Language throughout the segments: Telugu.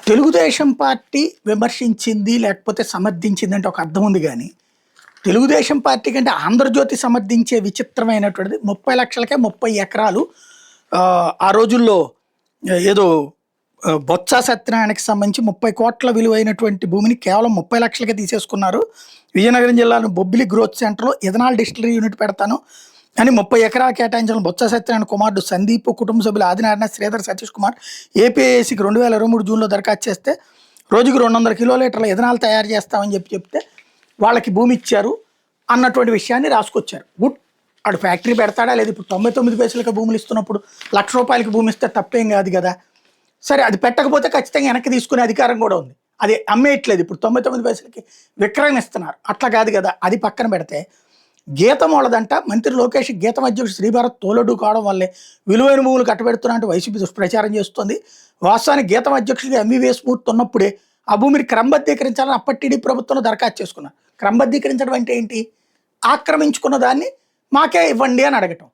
తెలుగుదేశం పార్టీ విమర్శించింది లేకపోతే సమర్థించింది అంటే ఒక అర్థం ఉంది కానీ తెలుగుదేశం పార్టీ కంటే ఆంధ్రజ్యోతి సమర్థించే విచిత్రమైనటువంటిది 30 లక్షలకే 30 ఎకరాలు ఆ రోజుల్లో ఏదో బొత్స సత్యనారాయణకి సంబంధించి 30 కోట్ల విలువైనటువంటి భూమిని కేవలం 30 లక్షలకే తీసేసుకున్నారు. విజయనగరం జిల్లాలో బొబ్బిలి గ్రోత్ సెంటర్లో ఎథనాల్ డిస్టిలరీ యూనిట్ పెడతాను అని 30 ఎకరాలు కేటాయించిన బొత్స సత్యనారాయణ కుమారుడు సందీప్, కుటుంబ సభ్యులు ఆదినారాయణ, శ్రీధర్, సతీష్ కుమార్ ఏపీఐసికి 2023 జూన్లో దరఖాస్తు చేస్తే రోజుకు 200 కిలోలీటర్ల ఎథనాల్ తయారు చేస్తామని చెప్తే వాళ్ళకి భూమి ఇచ్చారు అన్నటువంటి విషయాన్ని రాసుకొచ్చారు. గుడ్, ఆడు ఫ్యాక్టరీ పెడతాడా లేదు? ఇప్పుడు 99 పైసలకి భూములు ఇస్తున్నప్పుడు ₹1,00,000 భూమి ఇస్తే తప్పేం కాదు కదా. సరే, అది పెట్టకపోతే ఖచ్చితంగా వెనక్కి తీసుకునే అధికారం కూడా ఉంది. అది అమ్మేయట్లేదు, ఇప్పుడు 99 పైసలకి విక్రయమిస్తున్నారు. అట్లా కాదు కదా. అది పక్కన పెడితే గీతం వాళ్ళదంట. మంత్రి లోకేష్ గీతం అధ్యక్షుడు శ్రీభారత్ తోలడు కావడం వల్లే విలువైన భూములు కట్టబెడుతున్నట్టు వైసీపీ దుష్ప్రచారం చేస్తుంది. వాస్తవానికి గీతం అధ్యక్షుడిగా ఎంవీవీఎస్ మూర్తి ఉన్నప్పుడే ఆ భూమిని క్రమబద్ధీకరించాలని అప్పటి టీడీపీ ప్రభుత్వంలో దరఖాస్తు చేసుకున్నారు. క్రమబద్ధీకరించడం అంటే ఏంటి? ఆక్రమించుకున్న దాన్ని మాకే ఇవ్వండి అని అడగటం.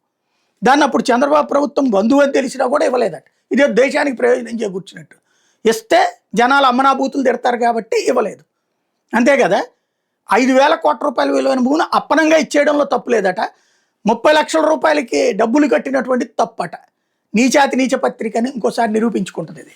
దాన్ని అప్పుడు చంద్రబాబు ప్రభుత్వం బంధువు అని తెలిసినా కూడా ఇవ్వలేదట. ఇదే దేశానికి ప్రయోజనం చేకూర్చినట్టు. ఇస్తే జనాలు అమ్మనాభూతులు తిడతారు కాబట్టి ఇవ్వలేదు, అంతే కదా. 5,000 కోట్ల రూపాయల విలువైన భూమిని అప్పనంగా ఇచ్చేయడంలో తప్పు లేదట. 30 లక్షల రూపాయలకి డబ్బులు కట్టినటువంటి తప్పట. నీచాతి నీచ పత్రికని ఇంకోసారి నిరూపించుకుంటుంది ఇది.